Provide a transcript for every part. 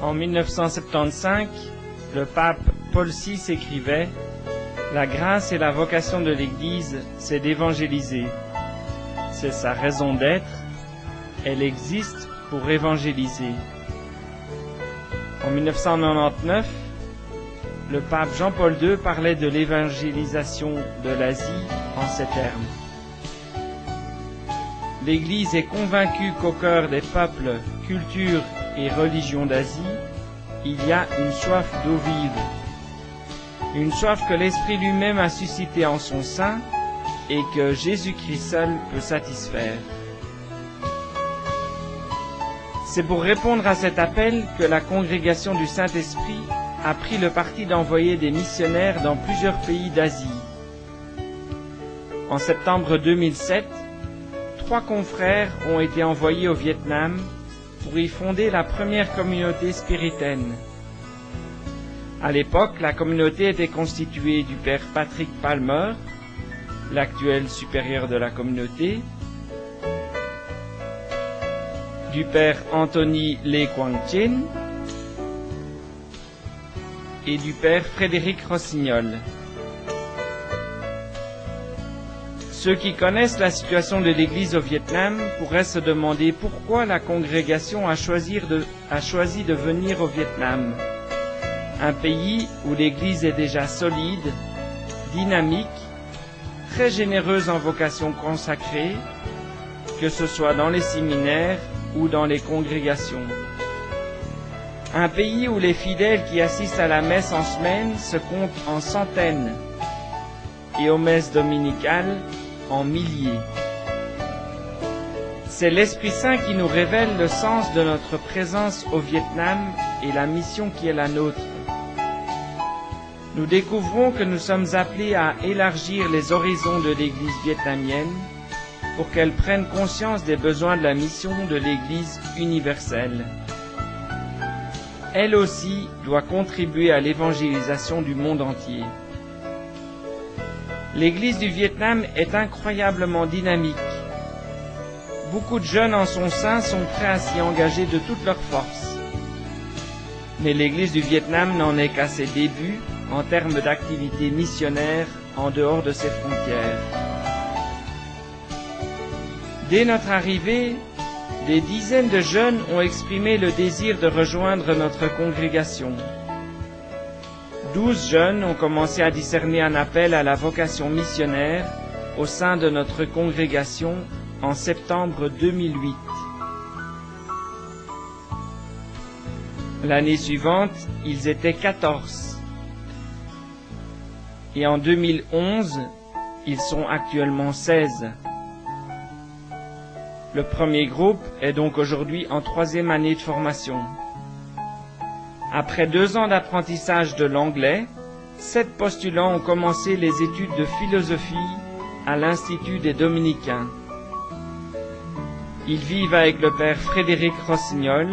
En 1975, le pape Paul VI écrivait « La grâce et la vocation de l'Église, c'est d'évangéliser. C'est sa raison d'être. Elle existe pour évangéliser. » En 1999, le pape Jean-Paul II parlait de l'évangélisation de l'Asie en ces termes. L'Église est convaincue qu'au cœur des peuples, cultures et religions d'Asie, il y a une soif d'eau vive, une soif que l'Esprit lui-même a suscitée en son sein et que Jésus-Christ seul peut satisfaire. C'est pour répondre à cet appel que la congrégation du Saint-Esprit a pris le parti d'envoyer des missionnaires dans plusieurs pays d'Asie. En septembre 2007, 3 confrères ont été envoyés au Vietnam pour y fonder la première communauté spiritaine. À l'époque, la communauté était constituée du père Patrick Palmer, l'actuel supérieur de la communauté, du père Anthony Lê Quang Chinh et du père Frédéric Rossignol. Ceux qui connaissent la situation de l'Église au Vietnam pourraient se demander pourquoi la congrégation a choisi de venir au Vietnam, un pays où l'Église est déjà solide, dynamique, très généreuse en vocation consacrée, que ce soit dans les séminaires ou dans les congrégations. Un pays où les fidèles qui assistent à la messe en semaine se comptent en centaines et aux messes dominicales en milliers. C'est l'Esprit Saint qui nous révèle le sens de notre présence au Vietnam et la mission qui est la nôtre. Nous découvrons que nous sommes appelés à élargir les horizons de l'Église vietnamienne pour qu'elle prenne conscience des besoins de la mission de l'Église universelle. Elle aussi doit contribuer à l'évangélisation du monde entier. L'Église du Vietnam est incroyablement dynamique. Beaucoup de jeunes en son sein sont prêts à s'y engager de toutes leurs forces. Mais l'Église du Vietnam n'en est qu'à ses débuts en termes d'activité missionnaire en dehors de ses frontières. Dès notre arrivée, des dizaines de jeunes ont exprimé le désir de rejoindre notre congrégation. 12 jeunes ont commencé à discerner un appel à la vocation missionnaire au sein de notre congrégation en septembre 2008. L'année suivante, ils étaient 14. Et en 2011, ils sont actuellement 16. Le premier groupe est donc aujourd'hui en 3e année de formation. Après 2 ans d'apprentissage de l'anglais, 7 postulants ont commencé les études de philosophie à l'Institut des Dominicains. Ils vivent avec le père Frédéric Rossignol,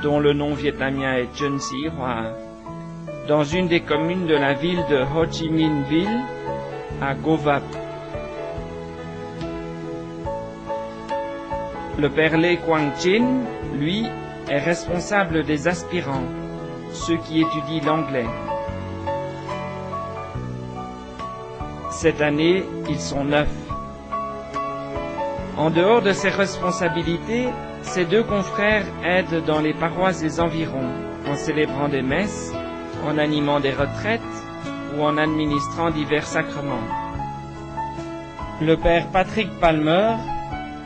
dont le nom vietnamien est Chun Si Hoa, dans une des communes de la ville de Ho Chi Minh Ville, à Go Vap. Le père Lê Quang Chinh, lui, est responsable des aspirants, ceux qui étudient l'anglais. Cette année, ils sont 9. En dehors de ces responsabilités, ces 2 confrères aident dans les paroisses des environs, en célébrant des messes, en animant des retraites ou en administrant divers sacrements. Le père Patrick Palmer,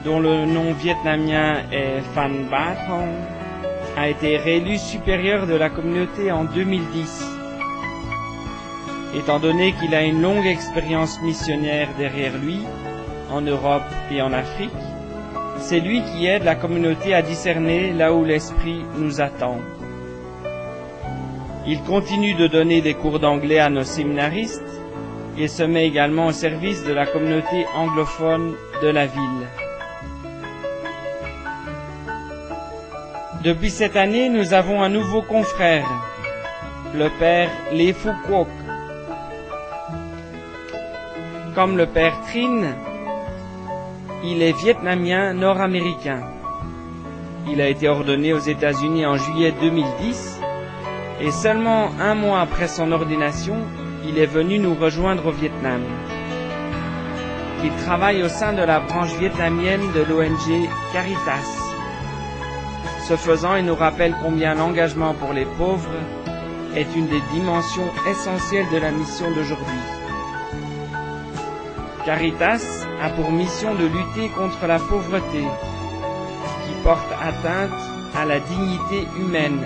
dont le nom vietnamien est Phan Ba Thong, a été réélu supérieur de la communauté en 2010. Étant donné qu'il a une longue expérience missionnaire derrière lui, en Europe et en Afrique, c'est lui qui aide la communauté à discerner là où l'Esprit nous attend. Il continue de donner des cours d'anglais à nos séminaristes et se met également au service de la communauté anglophone de la ville. Depuis cette année, nous avons un nouveau confrère, le père Lê Phu Quoc. Comme le père Trinh, il est vietnamien nord-américain. il a été ordonné aux États-Unis en juillet 2010 et seulement un mois après son ordination, il est venu nous rejoindre au Vietnam. Il travaille au sein de la branche vietnamienne de l'ONG Caritas. Ce faisant, il nous rappelle combien l'engagement pour les pauvres est une des dimensions essentielles de la mission d'aujourd'hui. Caritas a pour mission de lutter contre la pauvreté qui porte atteinte à la dignité humaine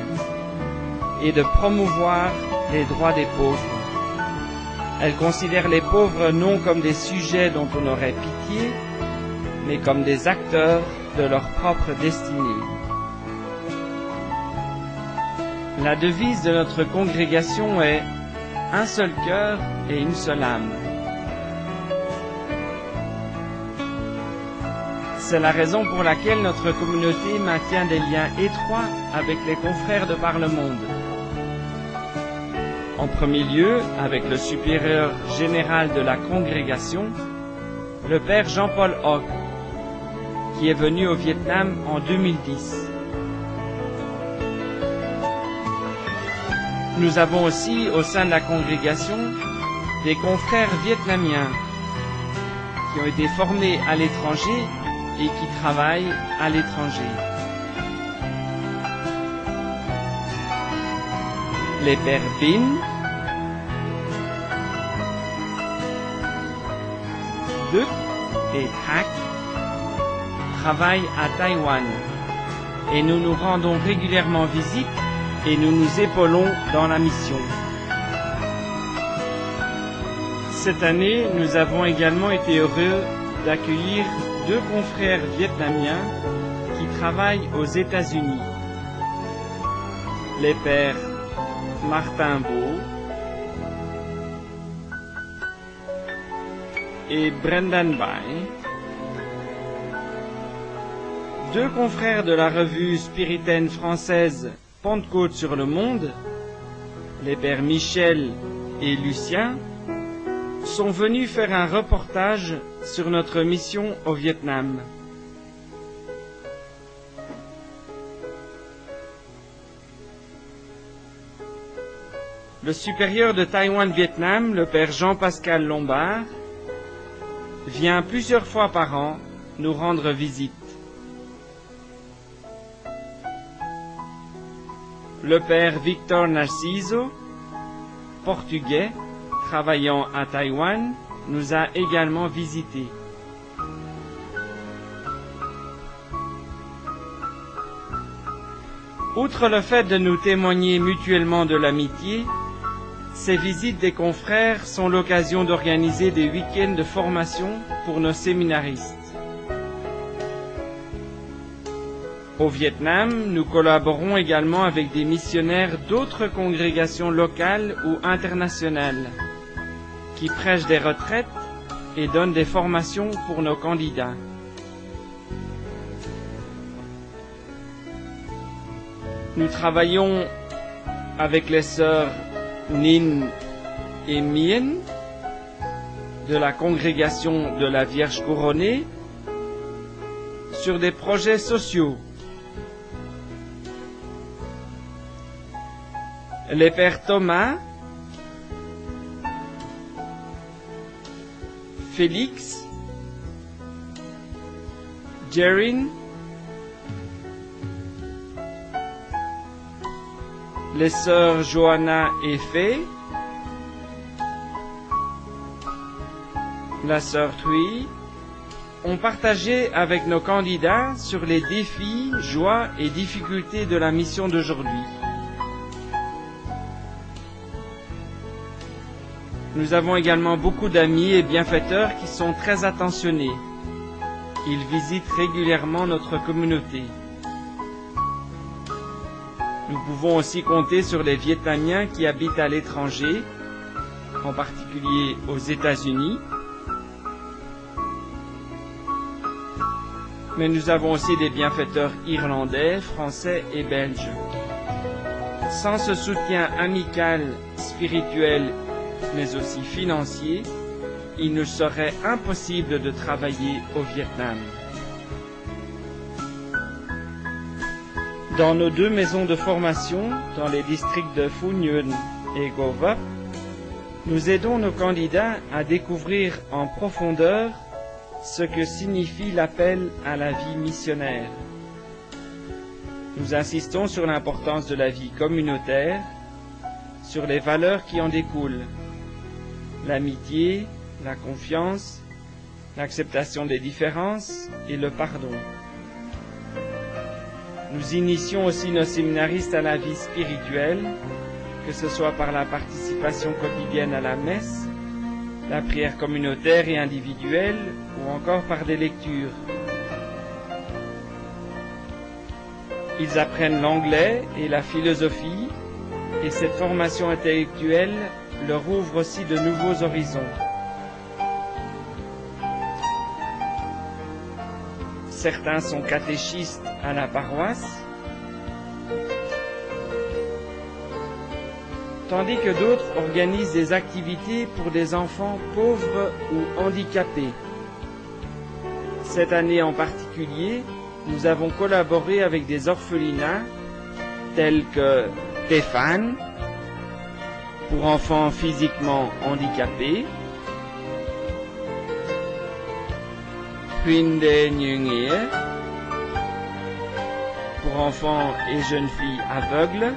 et de promouvoir les droits des pauvres. Elle considère les pauvres non comme des sujets dont on aurait pitié, mais comme des acteurs de leur propre destinée. La devise de notre congrégation est « Un seul cœur et une seule âme ». C'est la raison pour laquelle notre communauté maintient des liens étroits avec les confrères de par le monde. En premier lieu, avec le supérieur général de la congrégation, le père Jean-Paul Hoc, qui est venu au Vietnam en 2010. Nous avons aussi, au sein de la congrégation, des confrères vietnamiens qui ont été formés à l'étranger et qui travaillent à l'étranger. Les pères Bin, Duc et Hack travaillent à Taïwan et nous nous rendons régulièrement visite et nous nous épaulons dans la mission. Cette année, nous avons également été heureux d'accueillir 2 confrères vietnamiens qui travaillent aux États-Unis. Les pères Martin Beau et Brendan Bai, 2 confrères de la revue spiritaine française Pentecôte sur le monde, les pères Michel et Lucien, sont venus faire un reportage sur notre mission au Vietnam. Le supérieur de Taïwan-Vietnam, le père Jean-Pascal Lombard, vient plusieurs fois par an nous rendre visite. Le père Victor Narciso, portugais, travaillant à Taïwan, nous a également visités. Outre le fait de nous témoigner mutuellement de l'amitié, ces visites des confrères sont l'occasion d'organiser des week-ends de formation pour nos séminaristes. Au Vietnam, nous collaborons également avec des missionnaires d'autres congrégations locales ou internationales qui prêchent des retraites et donnent des formations pour nos candidats. Nous travaillons avec les sœurs Nin et Mien de la congrégation de la Vierge couronnée sur des projets sociaux. Les pères Thomas, Félix, Jerin, les sœurs Johanna et Fay, la sœur Thuy, ont partagé avec nos candidats sur les défis, joies et difficultés de la mission d'aujourd'hui. Nous avons également beaucoup d'amis et bienfaiteurs qui sont très attentionnés. Ils visitent régulièrement notre communauté. Nous pouvons aussi compter sur les Vietnamiens qui habitent à l'étranger, en particulier aux États-Unis. Mais nous avons aussi des bienfaiteurs irlandais, français et belges. Sans ce soutien amical, spirituel, mais aussi financier, il nous serait impossible de travailler au Vietnam. Dans nos 2 maisons de formation, dans les districts de Phu Nhuận et Go Vap, nous aidons nos candidats à découvrir en profondeur ce que signifie l'appel à la vie missionnaire. Nous insistons sur l'importance de la vie communautaire, sur les valeurs qui en découlent, l'amitié, la confiance, l'acceptation des différences et le pardon. Nous initions aussi nos séminaristes à la vie spirituelle, que ce soit par la participation quotidienne à la messe, la prière communautaire et individuelle, ou encore par des lectures. Ils apprennent l'anglais et la philosophie, et cette formation intellectuelle leur ouvre aussi de nouveaux horizons. Certains sont catéchistes à la paroisse, tandis que d'autres organisent des activités pour des enfants pauvres ou handicapés. Cette année en particulier, nous avons collaboré avec des orphelinats tels que Tefan, pour enfants physiquement handicapés, Huinde Nyungir, pour enfants et jeunes filles aveugles,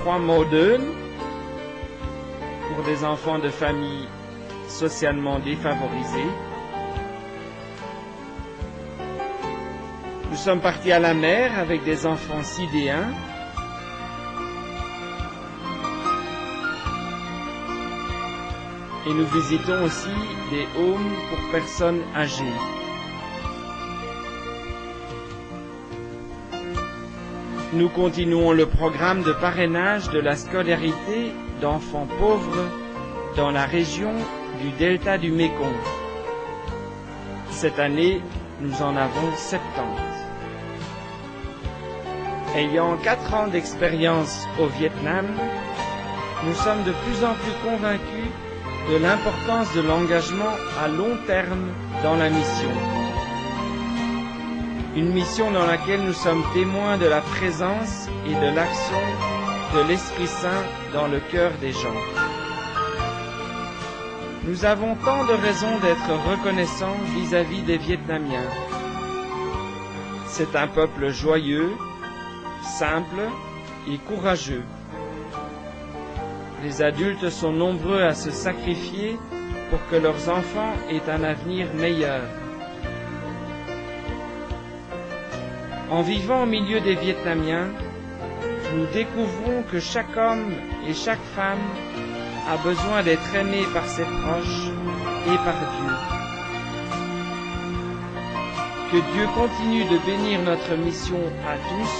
Modern, pour des enfants de familles socialement défavorisées. Nous sommes partis à la mer avec des enfants sidéens. Et nous visitons aussi des homes pour personnes âgées. Nous continuons le programme de parrainage de la scolarité d'enfants pauvres dans la région du delta du Mékong. Cette année, nous en avons 70. Ayant 4 ans d'expérience au Vietnam, nous sommes de plus en plus convaincus de l'importance de l'engagement à long terme dans la mission. Une mission dans laquelle nous sommes témoins de la présence et de l'action de l'Esprit Saint dans le cœur des gens. Nous avons tant de raisons d'être reconnaissants vis-à-vis des Vietnamiens. C'est un peuple joyeux, simple et courageux. Les adultes sont nombreux à se sacrifier pour que leurs enfants aient un avenir meilleur. En vivant au milieu des Vietnamiens, nous découvrons que chaque homme et chaque femme a besoin d'être aimé par ses proches et par Dieu. Que Dieu continue de bénir notre mission à tous,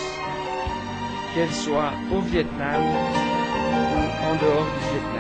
qu'elle soit au Vietnam ou en dehors du Vietnam.